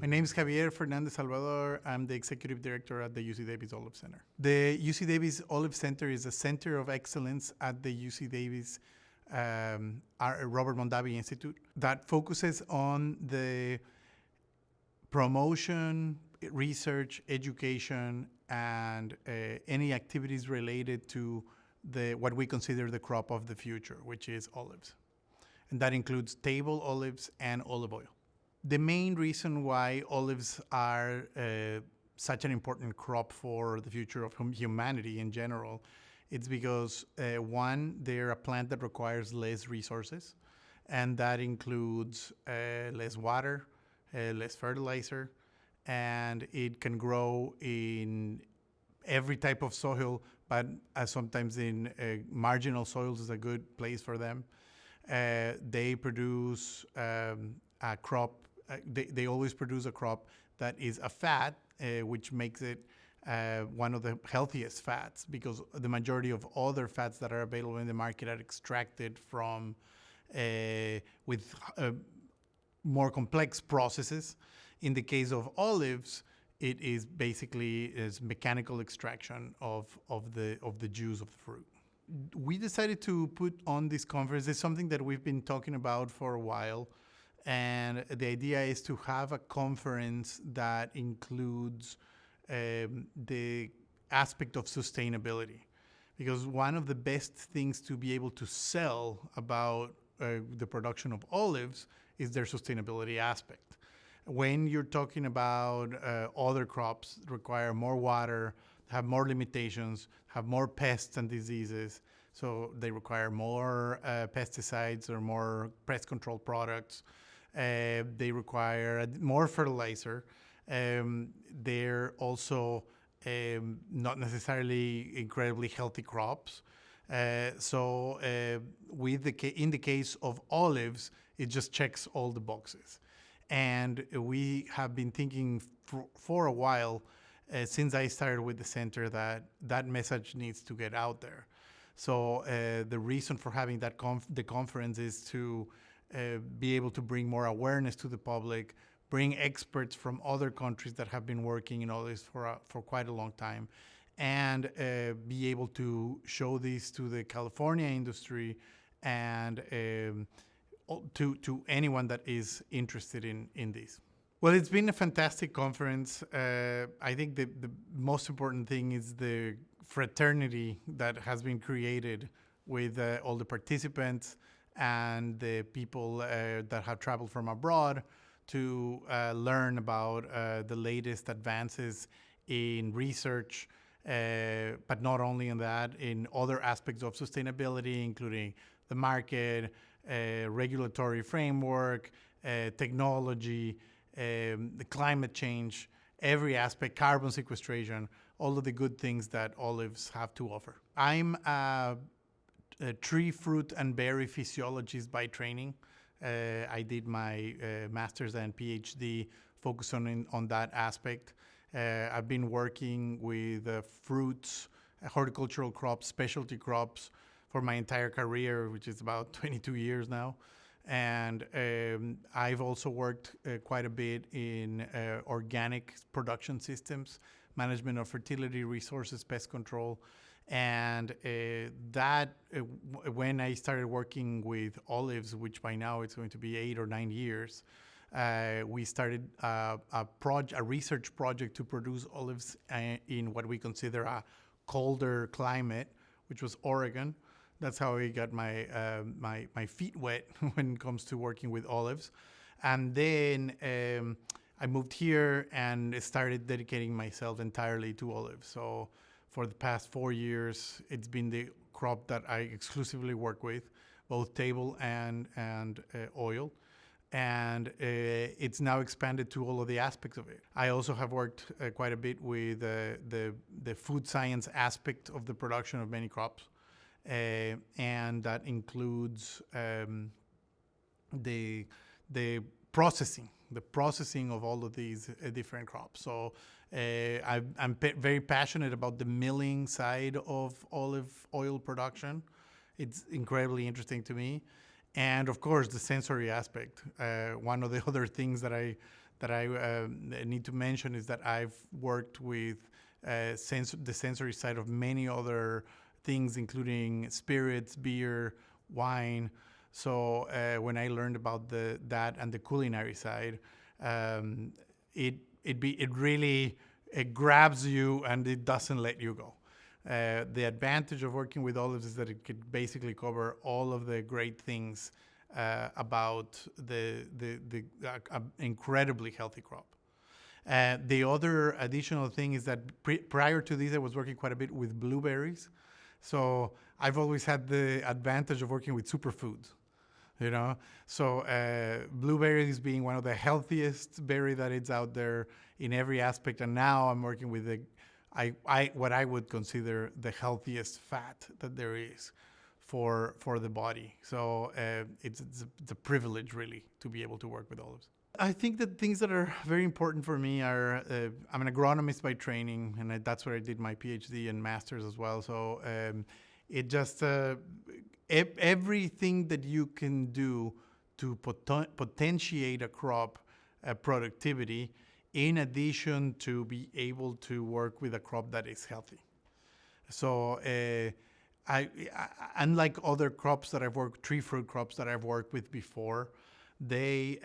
My name is Javier Fernandez Salvador. I'm the executive director at the UC Davis Olive Center. The UC Davis Olive Center is a center of excellence at the UC Davis our Robert Mondavi Institute that focuses on the promotion, research, education, and any activities related to what we consider the crop of the future, which is olives. And that includes table olives and olive oil. The main reason why olives are such an important crop for the future of humanity in general, it's because one, they're a plant that requires less resources, and that includes less water, less fertilizer, and it can grow in every type of soil, but sometimes in marginal soils is a good place for them. They produce a crop. They always produce a crop that is a fat, which makes it one of the healthiest fats, because the majority of other fats that are available in the market are extracted from with more complex processes. In the case of olives, it is basically mechanical extraction of the juice of the fruit. We decided to put on this conference. It's something that we've been talking about for a while. And the idea is to have a conference that includes the aspect of sustainability. Because one of the best things to be able to sell about the production of olives is their sustainability aspect. When you're talking about other crops that require more water, have more limitations, have more pests and diseases, so they require more pesticides or more pest control products. They require more fertilizer. They're also not necessarily incredibly healthy crops. In the case of olives, it just checks all the boxes. And we have been thinking for a while, since I started with the center, that message needs to get out there. So the reason for having the conference is to be able to bring more awareness to the public, bring experts from other countries that have been working in all this for quite a long time, and be able to show this to the California industry and to anyone that is interested in this. Well, it's been a fantastic conference. I think the most important thing is the fraternity that has been created with all the participants and the people that have traveled from abroad to learn about the latest advances in research, but not only in that, in other aspects of sustainability, including the market, regulatory framework, technology, the climate change, every aspect, carbon sequestration, all of the good things that olives have to offer. I'm a tree, fruit, and berry physiologist by training. I did my master's and PhD focus on that aspect. I've been working with fruits, horticultural crops, specialty crops for my entire career, which is about 22 years now. And I've also worked quite a bit in organic production systems, management of fertility resources, pest control. And when I started working with olives, which by now it's going to be 8 or 9 years, we started a research project to produce olives in what we consider a colder climate, which was Oregon. That's how I got my feet wet when it comes to working with olives. And then I moved here and started dedicating myself entirely to olives. So for the past 4 years, it's been the crop that I exclusively work with, both table and oil. And it's now expanded to all of the aspects of it. I also have worked quite a bit with the food science aspect of the production of many crops. And that includes the processing of all of these different crops. So I'm very passionate about the milling side of olive oil production. It's incredibly interesting to me. And of course, the sensory aspect. One of the other things that that I need to mention is that I've worked with the sensory side of many other things, including spirits, beer, wine. So when I learned about that and the culinary side, it really grabs you and it doesn't let you go. The advantage of working with olives is that it could basically cover all of the great things about the incredibly healthy crop. The other additional thing is that prior to this, I was working quite a bit with blueberries. So I've always had the advantage of working with superfoods, you know? So blueberries being one of the healthiest berry that is out there in every aspect. And now I'm working with what I would consider the healthiest fat that there is for the body. So it's a privilege, really, to be able to work with olives. I think that things that are very important for me are, I'm an agronomist by training, and that's where I did my PhD and master's as well. So it just, everything that you can do to potentiate a crop productivity, in addition to be able to work with a crop that is healthy. So unlike other crops that I've worked, tree fruit crops that I've worked with before, they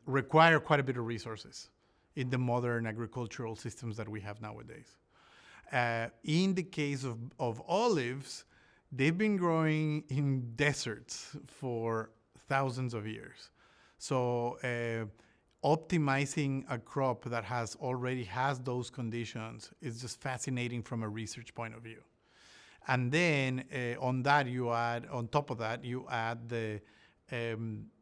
require quite a bit of resources in the modern agricultural systems that we have nowadays. In the case of olives, they've been growing in deserts for thousands of years. So optimizing a crop that already has those conditions is just fascinating from a research point of view. And then on top of that, you add the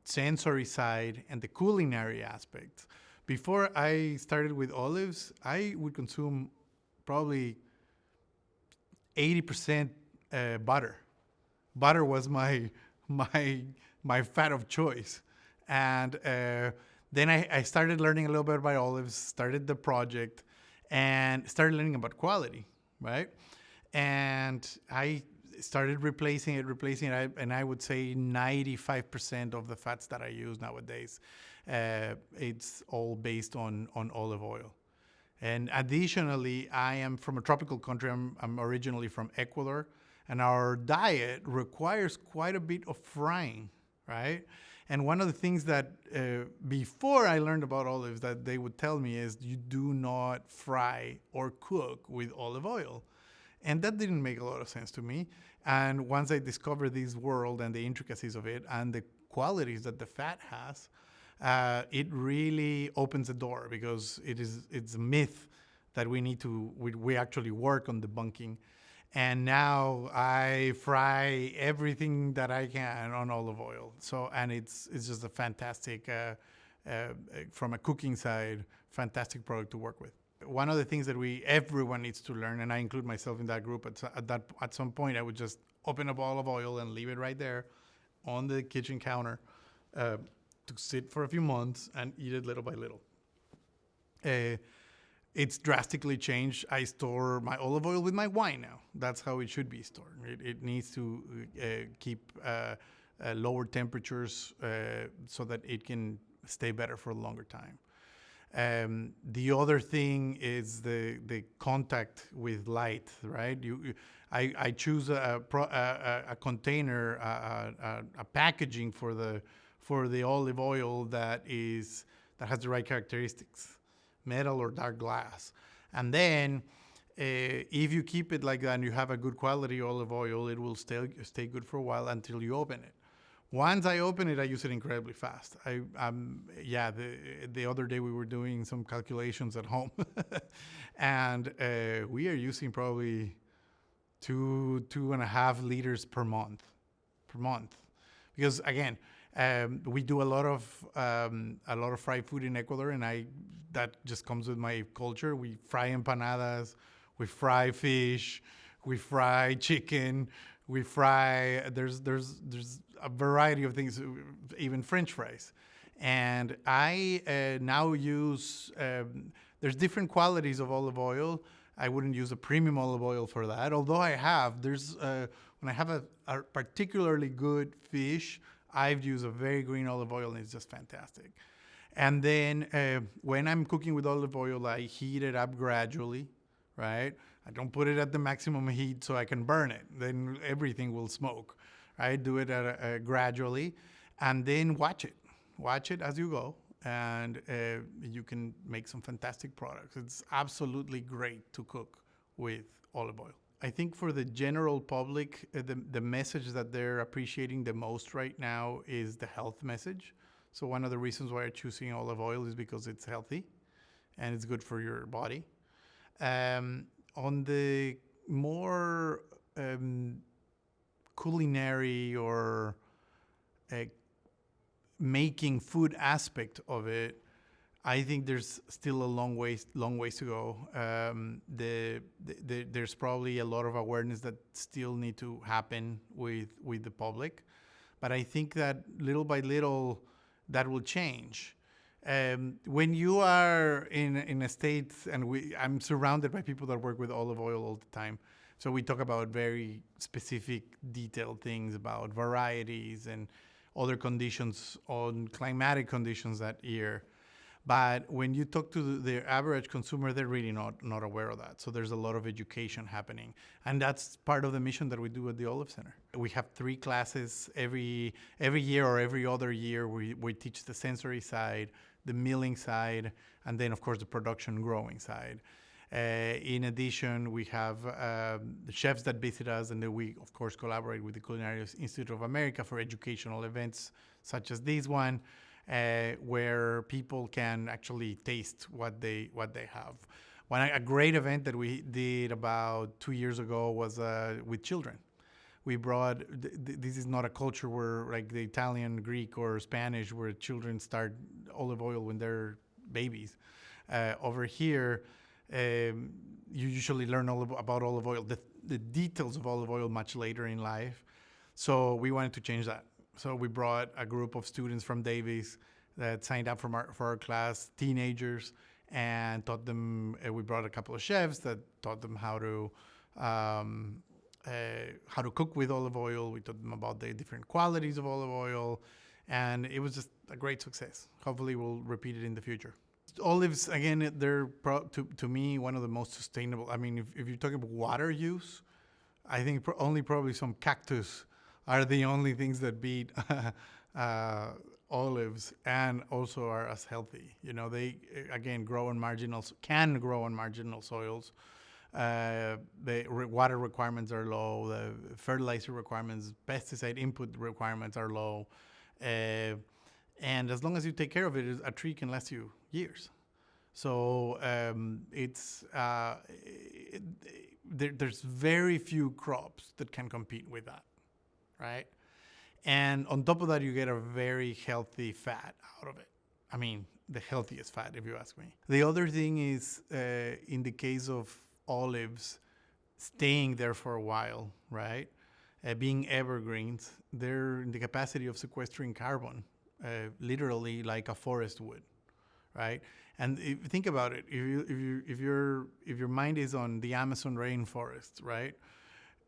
sensory side and the culinary aspects. Before I started with olives, I would consume probably 80% butter. Butter was my fat of choice. And then I started learning a little bit about olives, started the project, and started learning about quality, right? And I started replacing it, and I would say 95% of the fats that I use nowadays, it's all based on olive oil. And additionally, I am from a tropical country. I'm originally from Ecuador, and our diet requires quite a bit of frying, right? And one of the things that before I learned about olives that they would tell me is you do not fry or cook with olive oil. And that didn't make a lot of sense to me. And once I discovered this world and the intricacies of it and the qualities that the fat has, it really opens the door, because it's a myth that we actually work on debunking. And now I fry everything that I can on olive oil. So, and it's just a fantastic, from a cooking side, fantastic product to work with. One of the things that everyone needs to learn, and I include myself in that group, at some point I would just open up olive oil and leave it right there on the kitchen counter to sit for a few months and eat it little by little. It's drastically changed. I store my olive oil with my wine now. That's how it should be stored. It needs to keep lower temperatures so that it can stay better for a longer time. The other thing is the contact with light, right? I choose a container, a packaging for the olive oil that has the right characteristics, metal or dark glass. And then if you keep it like that and you have a good quality olive oil, it will stay good for a while until you open it. Once I open it, I use it incredibly fast. The other day we were doing some calculations at home, and we are using probably 2.5 liters per month, because again, we do a lot of fried food in Ecuador, and that just comes with my culture. We fry empanadas, we fry fish, we fry chicken, we fry. There's a variety of things, even French fries. And I now use, there's different qualities of olive oil. I wouldn't use a premium olive oil for that, although when I have a particularly good fish, I've used a very green olive oil, and it's just fantastic. And then when I'm cooking with olive oil, I heat it up gradually, right? I don't put it at the maximum heat so I can burn it. Then everything will smoke, right? Do it gradually, and then watch it. Watch it as you go, and you can make some fantastic products. It's absolutely great to cook with olive oil. I think for the general public, the message that they're appreciating the most right now is the health message. So one of the reasons why I'm choosing olive oil is because it's healthy and it's good for your body. On the more culinary or uh, making food aspect of it, I think there's still a long ways to go. There's probably a lot of awareness that still need to happen with the public, but I think that little by little that will change. When you are in a state, and I'm surrounded by people that work with olive oil all the time, so we talk about very specific, detailed things about varieties and other conditions on climatic conditions that year. But when you talk to the average consumer, they're really not aware of that. So there's a lot of education happening. And that's part of the mission that we do at the Olive Center. We have 3 classes every year or every other year. We teach the sensory side, the milling side, and then, of course, the production growing side. In addition, we have the chefs that visit us, and then we, of course, collaborate with the Culinary Institute of America for educational events such as this one. Where people can actually taste what they have. A great event that we did about 2 years ago was with children. We brought this is not a culture where like the Italian, Greek, or Spanish, where children start olive oil when they're babies. Over here, you usually learn all about olive oil, the details of olive oil much later in life. So we wanted to change that. So we brought a group of students from Davis that signed up for our class, teenagers, and taught them. We brought a couple of chefs that taught them how to cook with olive oil. We taught them about the different qualities of olive oil, and it was just a great success. Hopefully, we'll repeat it in the future. Olives, again, they're to me one of the most sustainable. I mean, if you're talking about water use, I think only probably some cactus are the only things that beat olives, and also are as healthy. You know, they again can grow on marginal soils. The water requirements are low. The fertilizer requirements, pesticide input requirements are low, and as long as you take care of it, a tree can last you years. So there's very few crops that can compete with that. Right? And on top of that, you get a very healthy fat out of it. I mean, the healthiest fat, if you ask me. The other thing is, in the case of olives, staying there for a while, right? Being evergreens, they're in the capacity of sequestering carbon, literally like a forest would, right? And think about it. If your mind is on the Amazon rainforest, right?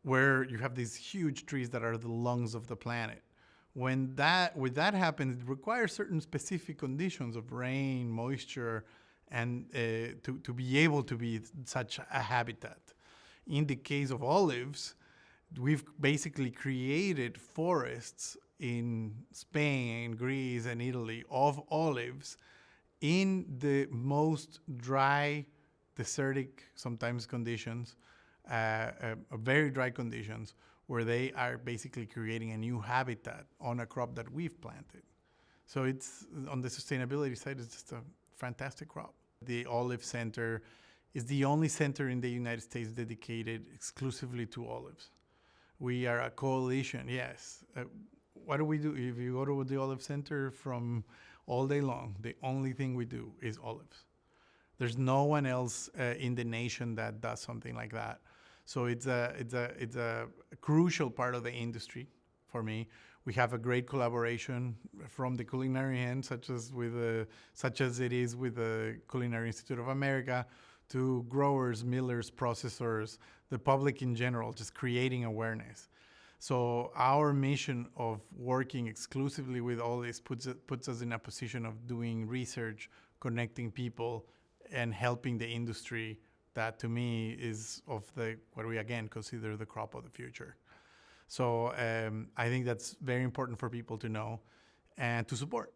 Where you have these huge trees that are the lungs of the planet. When that happens, it requires certain specific conditions of rain, moisture, and to be able to be such a habitat. In the case of olives, we've basically created forests in Spain, Greece, and Italy of olives in the most dry, desertic, sometimes conditions, very dry conditions, where they are basically creating a new habitat on a crop that we've planted. So it's on the sustainability side, it's just a fantastic crop. The Olive Center is the only center in the United States dedicated exclusively to olives. We are a coalition, yes. What do we do? If you go to the Olive Center from all day long, the only thing we do is olives. There's no one else in the nation that does something like that. So it's a crucial part of the industry for me. We have a great collaboration from the culinary end, such as it is with the Culinary Institute of America, to growers, millers, processors, the public in general, just creating awareness. So our mission of working exclusively with olives puts us in a position of doing research, connecting people, and helping the industry. That to me is of the what we again consider the crop of the future. So I think that's very important for people to know and to support.